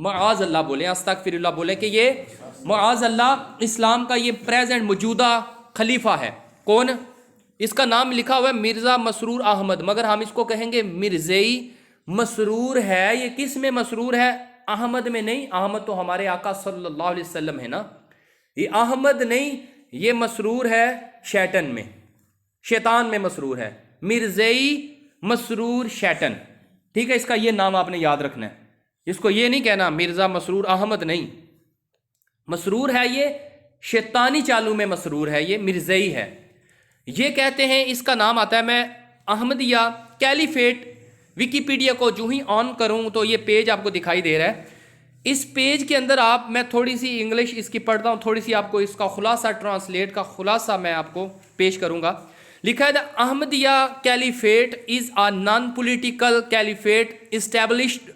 معاذ اللہ بولیں، استغفر اللہ بولیں کہ یہ معاذ اللہ اسلام کا یہ پریزنٹ موجودہ خلیفہ ہے۔ کون؟ اس کا نام لکھا ہوا ہے مرزا مسرور احمد، مگر ہم اس کو کہیں گے مرزئی۔ مسرور ہے، یہ کس میں مسرور ہے؟ احمد میں نہیں۔ احمد تو ہمارے آقا صلی اللہ علیہ وسلم ہے نا، یہ احمد نہیں، یہ مسرور ہے شیطن میں، شیطان میں مسرور ہے، مرزئی مسرور شیطن، ٹھیک ہے؟ اس کا یہ نام آپ نے یاد رکھنا ہے، اس کو یہ نہیں کہنا مرزا مسرور احمد نہیں، مسرور ہے یہ شیطانی چالو میں مسرور ہے، یہ مرزئی ہے۔ یہ کہتے ہیں، اس کا نام آتا ہے، میں احمدیہ کیلیفیٹ ویکیپیڈیا کو جو ہی آن کروں تو یہ پیج آپ کو دکھائی دے رہا ہے۔ اس پیج کے اندر میں تھوڑی سی انگلش اس کی پڑھتا ہوں، تھوڑی سی آپ کو اس کا خلاصہ ٹرانسلیٹ کا خلاصہ میں آپ کو پیش کروں گا۔ لکھا ہے Ahmadiyya caliphate is a non political caliphate established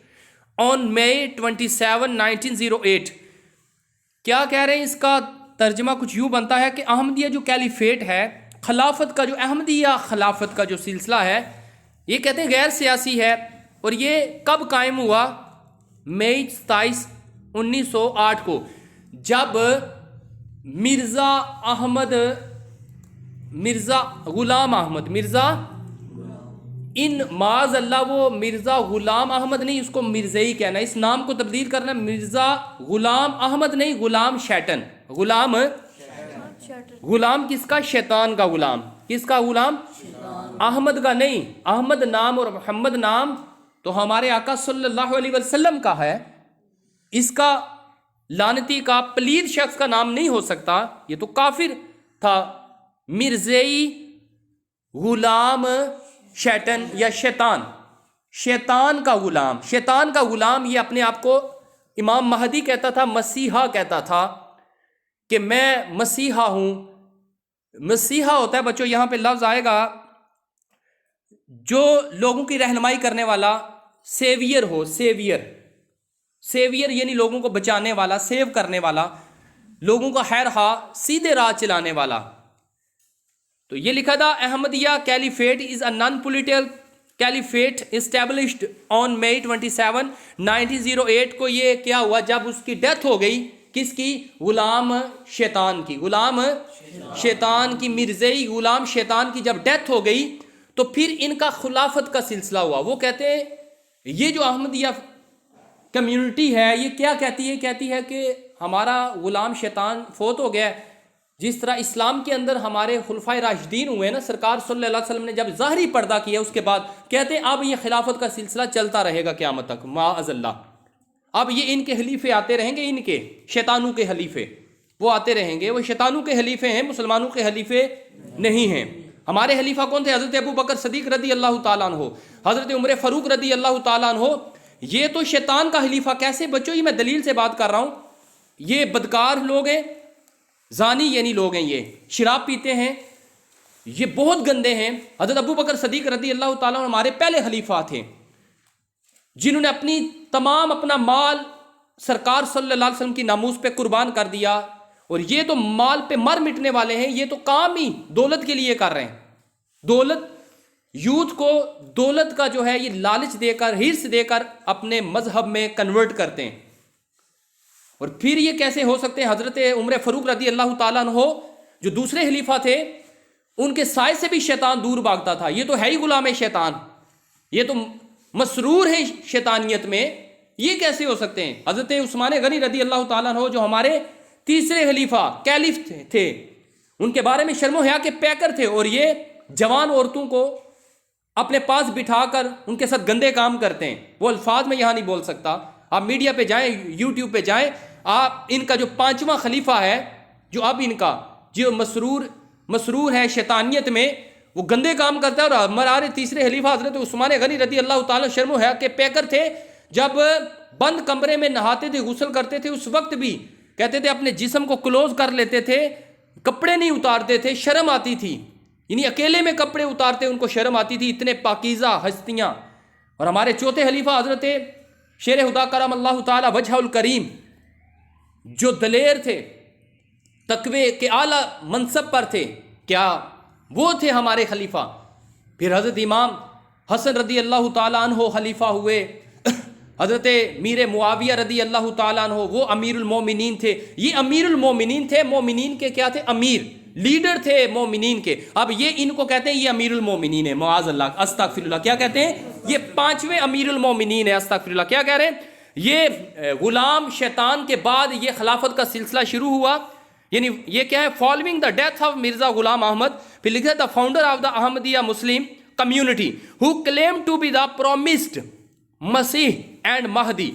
on May 27 1908۔ کیا کہہ رہے ہیں؟ اس کا ترجمہ کچھ یوں بنتا ہے کہ احمدیہ جو کیلیفیٹ ہے، خلافت کا جو احمدیہ خلافت کا جو سلسلہ ہے، یہ کہتے ہیں غیر سیاسی ہے، اور یہ کب قائم ہوا؟ مئی 27 1908 کو، جب مرزا غلام احمد، معاذ اللہ وہ مرزا غلام احمد نہیں، اس کو مرزئی کہنا، اس نام کو تبدیل کرنا، مرزا غلام احمد نہیں، غلام شیطن، غلام کس کا؟ شیطان کا غلام۔ کس کا غلام؟ احمد کا نہیں۔ احمد نام اور محمد نام تو ہمارے آقا صلی اللہ علیہ وسلم کا ہے، اس کا لعنتی کا پلید شخص کا نام نہیں ہو سکتا، یہ تو کافر تھا۔ مرزئی غلام شیطن یا شیطان کا غلام، شیطان کا غلام، یہ اپنے آپ کو امام مہدی کہتا تھا، مسیحا کہتا تھا کہ میں مسیحا ہوں۔ مسیحا ہوتا ہے بچوں، یہاں پہ لفظ آئے گا جو لوگوں کی رہنمائی کرنے والا، سیویئر ہو، سیویئر یعنی لوگوں کو بچانے والا، سیو کرنے والا، لوگوں کا خیر خواہ، سیدھے راہ چلانے والا۔ تو یہ لکھا تھا Ahmadiyya caliphate is a non political caliphate established on May 27 1908 کو۔ یہ کیا ہوا؟ جب اس کی ڈیتھ ہو گئی، کس کی؟ غلام شیطان کی، مرزئی غلام شیطان کی جب ڈیتھ ہو گئی تو پھر ان کا خلافت کا سلسلہ ہوا۔ وہ کہتے ہیں یہ جو احمدیہ کمیونٹی ہے یہ کیا کہتی ہے؟ کہتی ہے کہ ہمارا غلام شیطان فوت ہو گیا ہے، جس طرح اسلام کے اندر ہمارے خلفائے راشدین ہوئے نا، سرکار صلی اللہ علیہ وسلم نے جب ظاہری پردہ کیا اس کے بعد کہتے ہیں اب یہ خلافت کا سلسلہ چلتا رہے گا قیامت تک، معاذ اللہ۔ اب یہ ان کے خلیفے آتے رہیں گے، ان کے شیطانوں کے خلیفے وہ آتے رہیں گے، وہ شیطانوں کے خلیفے ہیں، مسلمانوں کے خلیفے نہیں ہیں۔ ہمارے خلیفہ کون تھے؟ حضرت ابو بکر صدیق رضی اللہ تعالیٰ عنہ، حضرت عمر فاروق رضی اللہ تعالیٰ عنہ۔ یہ تو شیطان کا خلیفہ کیسے بچوں؟ یہ میں دلیل سے بات کر رہا ہوں، یہ بدکار لوگ ہیں، زانی یعنی لوگ ہیں، یہ شراب پیتے ہیں، یہ بہت گندے ہیں۔ حضرت ابو بکر صدیق رضی اللہ تعالیٰ عنہ ہمارے پہلے خلیفہ تھے، جنہوں نے اپنا مال سرکار صلی اللہ علیہ وسلم کی ناموس پہ قربان کر دیا، اور یہ تو مال پہ مر مٹنے والے ہیں، یہ تو کام ہی دولت کے لیے کر رہے ہیں۔ دولت، یوتھ کو دولت کا جو ہے یہ لالچ دے کر، ہرس دے کر اپنے مذہب میں کنورٹ کرتے ہیں۔ اور پھر یہ کیسے ہو سکتے ہیں؟ حضرت عمر فاروق رضی اللہ تعالیٰ عنہ جو دوسرے خلیفہ تھے، ان کے سائے سے بھی شیطان دور بھاگتا تھا، یہ تو ہے ہی غلام شیطان، یہ تو مسرور ہے شیطانیت میں، یہ کیسے ہو سکتے ہیں؟ حضرت عثمان غنی رضی اللہ تعالیٰ عنہ جو ہمارے تیسرے خلیفہ کیلف تھے، ان کے بارے میں شرم و حیا کے پیکر تھے، اور یہ جوان عورتوں کو اپنے پاس بٹھا کر ان کے ساتھ گندے کام کرتے ہیں۔ وہ الفاظ میں یہاں نہیں بول سکتا، آپ میڈیا پہ جائیں، یوٹیوب پہ جائیں، آپ ان کا جو 5واں خلیفہ ہے، جو اب ان کا جو مسرور ہے شیطانیت میں، وہ گندے کام کرتا ہے، اور ہمارے تیسرے خلیفہ حضرت عثمان غنی رضی اللہ تعالیٰ شرم و حیا کے پیکر تھے۔ جب بند کمرے میں نہاتے تھے، غسل کرتے تھے، اس وقت بھی کہتے تھے اپنے جسم کو کلوز کر لیتے تھے، کپڑے نہیں اتارتے تھے، شرم آتی تھی، یعنی اکیلے میں کپڑے اتارتے ان کو شرم آتی تھی، اتنے پاکیزہ ہستیاں۔ اور ہمارے چوتھے خلیفہ حضرت شیر خدا کرم اللہ تعالی وجہ الکریم، جو دلیر تھے، تقوی کے اعلیٰ منصب پر تھے، کیا وہ تھے ہمارے خلیفہ۔ پھر حضرت امام حسن رضی اللہ تعالیٰ عنہ خلیفہ ہوئے، حضرت میر معاویہ رضی اللہ تعالیٰ عنہ وہ امیر المومنین تھے. یہ امیر المومنین تھے, مومنین کے کیا تھے؟ امیر, لیڈر تھے مومنین کے. اب یہ ان کو کہتے ہیں یہ امیر المومنین ہے, معاذ اللہ, استغفر اللہ. کیا کہتے ہیں؟ یہ پانچویں امیر المومنین ہے, استغفر اللہ. کیا کہہ رہے ہیں؟ یہ غلام شیطان کے بعد یہ خلافت کا سلسلہ شروع ہوا. یعنی یہ کیا ہے؟ Following the death of Mirza Ghulam Ahmad. پھر لکھا the founder of the Ahmadiyya Muslim community who claim to be the promised Masih and Mahdi.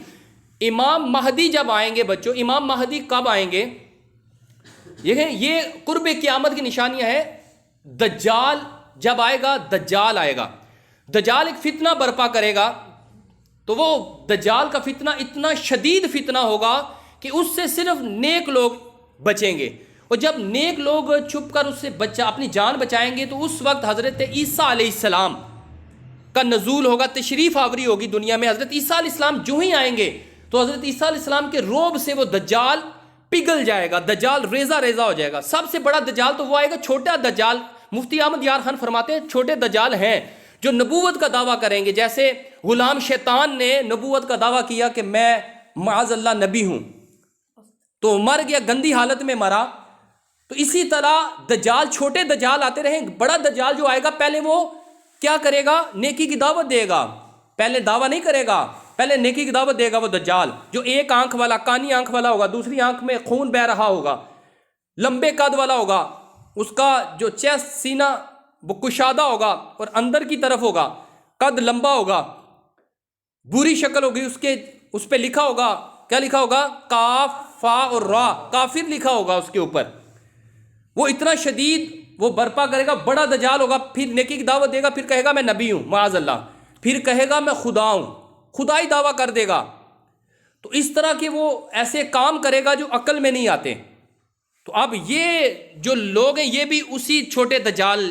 Imam Mahdi جب آئیں گے بچوں, امام مہدی کب آئیں گے؟ یہ قرب قیامت کی نشانیاں ہے. دجال جب آئے گا, دجال آئے گا, دجال ایک فتنہ برپا کرے گا. تو وہ دجال کا فتنہ اتنا شدید فتنہ ہوگا کہ اس سے صرف نیک لوگ بچیں گے. اور جب نیک لوگ چھپ کر اس سے اپنی جان بچائیں گے تو اس وقت حضرت عیسیٰ علیہ السلام کا نزول ہوگا, تشریف آوری ہوگی دنیا میں. حضرت عیسیٰ علیہ السلام جو ہی آئیں گے تو حضرت عیسیٰ علیہ السلام کے روب سے وہ دجال پگھل جائے گا, دجال ریزہ ریزہ ہو جائے گا. سب سے بڑا دجال تو وہ آئے گا, چھوٹا دجال. مفتی احمد یار خان فرماتے ہیں چھوٹے دجال ہیں جو نبوت کا دعویٰ کریں گے. جیسے غلام شیطان نے نبوت کا دعویٰ کیا کہ میں معاذ اللہ نبی ہوں, تو مر گیا, گندی حالت میں مرا. تو اسی طرح دجال, چھوٹے دجال آتے رہیں. بڑا دجال جو آئے گا پہلے وہ کیا کرے گا؟ نیکی کی دعوت دے گا. پہلے دعویٰ نہیں کرے گا, پہلے نیکی کی دعوت دے گا. وہ دجال جو ایک آنکھ والا, کانی آنکھ والا ہوگا, دوسری آنکھ میں خون بہ رہا ہوگا, لمبے قد والا ہوگا, اس کا جو چیسٹ سینہ وہ کشادہ ہوگا اور اندر کی طرف ہوگا, قد لمبا ہوگا, بری شکل ہوگی. اس پہ لکھا ہوگا, کیا لکھا ہوگا؟ کاف فا اور را, کافر لکھا ہوگا اس کے اوپر. وہ اتنا شدید وہ برپا کرے گا, بڑا دجال ہوگا. پھر نیکی کی دعوت دے گا, پھر کہے گا میں نبی ہوں معاذ اللہ, پھر کہے گا میں خدا ہوں, خدائی دعویٰ کر دے گا. تو اس طرح کے وہ ایسے کام کرے گا جو عقل میں نہیں آتے. تو اب یہ جو لوگ ہیں یہ بھی اسی چھوٹے دجال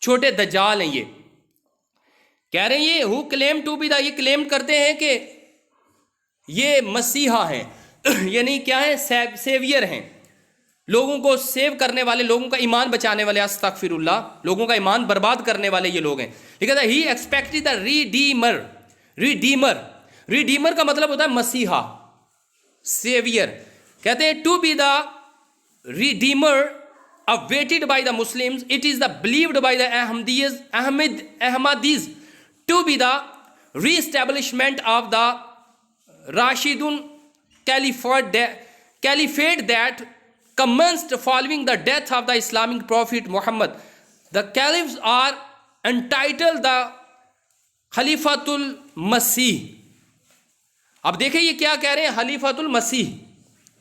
ہیں. یہ کہہ رہے ہیں یہ ہو کلیم ٹو بی دا, یہ کلیم کرتے ہیں کہ یہ مسیحا ہیں, یعنی کیا ہے؟ سیویئر ہیں, لوگوں کو سیو کرنے والے, لوگوں کا ایمان بچانے والے. استغفر اللہ, لوگوں کا ایمان برباد کرنے والے یہ لوگ ہیں. لکھا تھا ہی ایکسپیکٹڈ دا ریڈیمر کا مطلب ہوتا ہے مسیحا, سیویئر. کہتے ہیں to be the redeemer awaited by the Muslims, it is the believed by the Ahmadis to be the re-establishment of the Rashidun caliphate that commenced following the death of the Islamic Prophet Muhammad. The caliphs are entitled the Khalifatul Masih. اب دیکھیں یہ کیا کہہ رہے ہیں؟ خلیفۃ المسیح.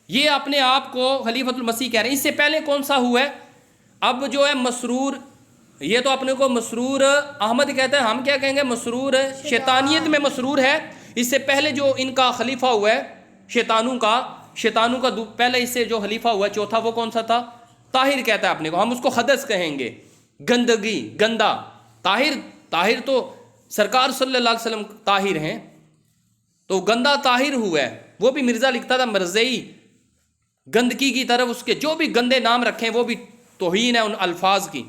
یہ اپنے آپ کو خلیفۃ المسیح کہہ رہے ہیں. اس سے پہلے کون سا ہوا ہے؟ اب جو ہے مسرور, یہ تو اپنے کو مسرور احمد کہتے ہیں, ہم کیا کہیں گے؟ مسرور شیطانیت میں مسرور ہے. اس سے پہلے جو ان کا خلیفہ ہوا ہے شیطانوں کا پہلے اس سے جو خلیفہ ہوا ہے چوتھا, وہ کون سا تھا؟ طاہر کہتا ہے اپنے کو, ہم اس کو خدس کہیں گے, گندگی, گندا. طاہر تو سرکار صلی اللہ علیہ وسلم طاہر ہیں, تو گندا طاہر ہوا ہے. وہ بھی مرزا لکھتا تھا مرزئی, گندگی کی طرف اس کے جو بھی گندے نام رکھیں وہ بھی توہین ہے ان الفاظ کی.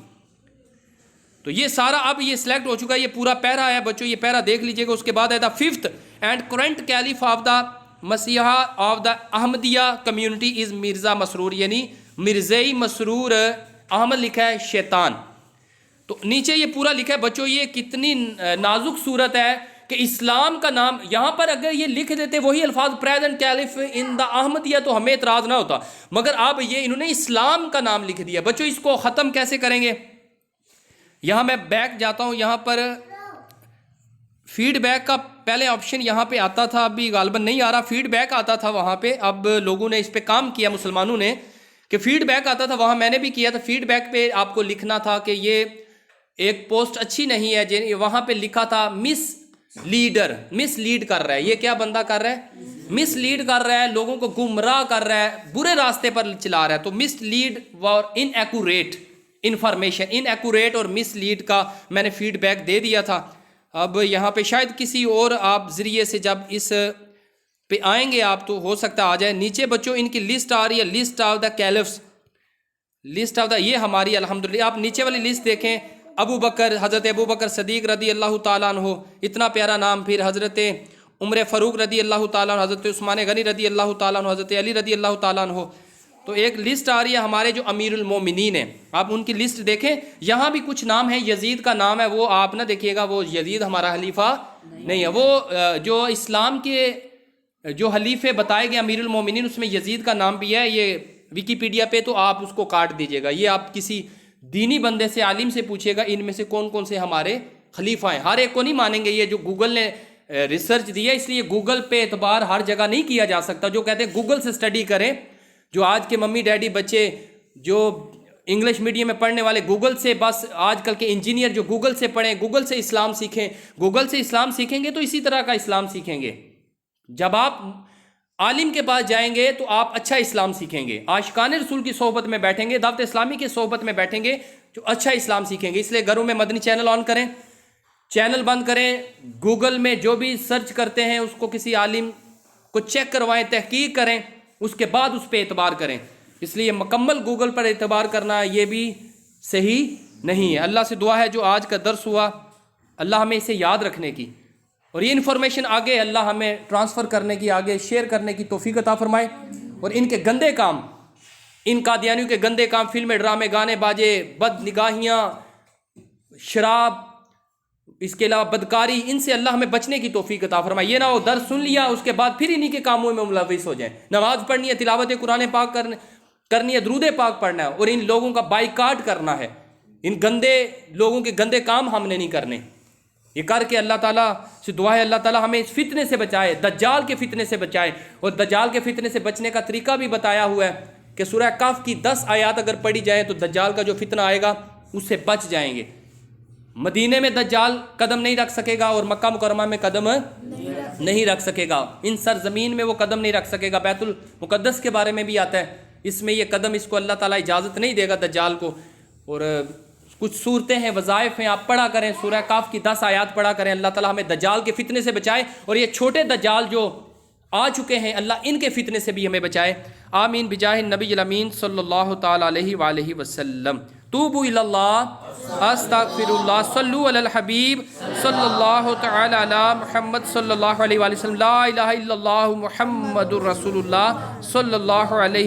تو یہ سارا اب یہ سلیکٹ ہو چکا ہے, یہ پورا پیرا ہے بچوں, یہ پیرا دیکھ لیجئے گا. اس کے بعد ہے the fifth and current caliph of the Masiha of the Ahmadiyya community is Mirza Masroor, یعنی مرزئی مسرور احمد لکھا ہے شیطان. تو نیچے یہ پورا لکھا ہے بچوں. یہ کتنی نازک صورت ہے کہ اسلام کا نام یہاں پر اگر یہ لکھ دیتے وہی الفاظ پریزنٹ کیلف ان دا احمدیہ تو ہمیں اعتراض نہ ہوتا, مگر اب یہ انہوں نے اسلام کا نام لکھ دیا. بچوں اس کو ختم کیسے کریں گے؟ یہاں میں بیک جاتا ہوں, یہاں پر فیڈ بیک کا پہلے آپشن یہاں پہ آتا تھا, ابھی غالباً نہیں آ رہا. فیڈ بیک آتا تھا وہاں پہ, اب لوگوں نے اس پہ کام کیا مسلمانوں نے کہ فیڈ بیک آتا تھا, وہاں میں نے بھی کیا تھا. فیڈ بیک پہ آپ کو لکھنا تھا کہ یہ ایک پوسٹ اچھی نہیں ہے, وہاں پہ لکھا تھا مس لیڈ کر رہا ہے. یہ کیا بندہ کر رہا ہے؟ مس لیڈ کر رہا ہے, لوگوں کو گمراہ کر رہا ہے, برے راستے پر چلا رہا ہے. تو مس لیڈ اور ان ایکوریٹ انفارمیشن, ان ایکوریٹ اور مس لیڈ کا میں نے فیڈ بیک دے دیا تھا. اب یہاں پہ شاید کسی اور آپ ذریعے سے جب اس پہ آئیں گے آپ تو ہو سکتا آ جائے. نیچے بچوں ان کی لسٹ آ رہی ہے, list of the caliphs, list of the, یہ ہماری الحمدللہ. آپ نیچے والی لسٹ دیکھیں, حضرت ابو بکر صدیق رضی اللہ تعالیٰ عنہ, اتنا پیارا نام. پھر حضرت عمر فاروق رضی اللہ تعالیٰ عنہ، حضرت عثمان غنی رضی اللہ تعالیٰ عنہ، حضرت علی رضی اللہ تعالیٰ عنہ. تو ایک لسٹ آ رہی ہے ہمارے جو امیر المومنین ہیں، آپ ان کی لسٹ دیکھیں. یہاں بھی کچھ نام ہے، یزید کا نام ہے، وہ آپ نہ دیکھیے گا، وہ یزید ہمارا حلیفہ نہیں ہے. وہ جو اسلام کے جو حلیفے بتائے گئے امیر المومنین، اس میں یزید کا نام بھی ہے. یہ ویکیپیڈیا پہ تو آپ اس کو کاٹ دیجیے گا. یہ آپ کسی دینی بندے سے، عالم سے پوچھیے گا ان میں سے کون کون سے ہمارے خلیفہ ہیں. ہر ایک کو نہیں مانیں گے. یہ جو گوگل نے ریسرچ دی ہے، اس لیے گوگل پہ اعتبار ہر جگہ نہیں کیا جا سکتا. جو کہتے ہیں گوگل سے سٹڈی کریں، جو آج کے ممی ڈیڈی بچے جو انگلش میڈیم میں پڑھنے والے گوگل سے، بس آج کل کے انجینئر جو گوگل سے پڑھیں، گوگل سے اسلام سیکھیں. گوگل سے اسلام سیکھیں گے تو اسی طرح کا اسلام سیکھیں گے. جب آپ عالم کے پاس جائیں گے تو آپ اچھا اسلام سیکھیں گے. عاشقان رسول کی صحبت میں بیٹھیں گے، دعوت اسلامی کی صحبت میں بیٹھیں گے جو اچھا اسلام سیکھیں گے. اس لیے گھروں میں مدنی چینل آن کریں، چینل بند کریں، گوگل میں جو بھی سرچ کرتے ہیں اس کو کسی عالم کو چیک کروائیں، تحقیق کریں، اس کے بعد اس پہ اعتبار کریں. اس لیے مکمل گوگل پر اعتبار کرنا یہ بھی صحیح نہیں ہے. اللہ سے دعا ہے جو آج کا درس ہوا، اللہ ہمیں اسے یاد رکھنے کی اور یہ انفارمیشن آگے اللہ ہمیں ٹرانسفر کرنے کی، آگے شیئر کرنے کی توفیق عطا فرمائے. اور ان کے گندے کام، ان قادیانیوں کے گندے کام، فلمیں، ڈرامے، گانے باجے، بد نگاہیاں، شراب، اس کے علاوہ بدکاری، ان سے اللہ ہمیں بچنے کی توفیق عطا فرمائے. یہ نہ ہو درس سن لیا اس کے بعد پھر انہی کے کاموں میں ملوث ہو جائیں. نماز پڑھنی ہے، تلاوت قرآن پاک کرنی ہے، درود پاک پڑھنا ہے اور ان لوگوں کا بائیکاٹ کرنا ہے. ان گندے لوگوں کے گندے کام ہم نے نہیں کرنے. یہ کر کے اللہ تعالیٰ سے دعا ہے اللہ تعالیٰ ہمیں اس فتنے سے بچائے، دجال کے فتنے سے بچائے. اور دجال کے فتنے سے بچنے کا طریقہ بھی بتایا ہوا ہے کہ سورہ کہف کی 10 آیات اگر پڑھی جائیں تو دجال کا جو فتنہ آئے گا اس سے بچ جائیں گے. مدینے میں دجال قدم نہیں رکھ سکے گا اور مکہ مکرمہ میں قدم نہیں رکھ سکے گا. ان سرزمین میں وہ قدم نہیں رکھ سکے گا. بیت المقدس کے بارے میں بھی آتا ہے، اس میں یہ قدم اس کو اللہ تعالیٰ اجازت نہیں دے گا دجال کو. اور کچھ صورتیں ہیں، وظائف ہیں، آپ پڑھا کریں، سورہ کہف کی 10 آیات پڑھا کریں. اللہ تعالیٰ ہمیں دجال کے فتنے سے بچائے اور یہ چھوٹے دجال جو آ چکے ہیں اللہ ان کے فتنے سے بھی ہمیں بچائے. آمین بجاہ النبی الامین صلی اللہ تعالیٰ علیہ وآلہ وسلم. توبوا الی اللہ، استغفر اللہ، صلو علی الحبیب صلی اللہ تعالی علی محمد صلی اللہ علیہ وآلہ وسلم. لا الہ الا اللہ محمد الرسول اللہ صلی اللہ علیہ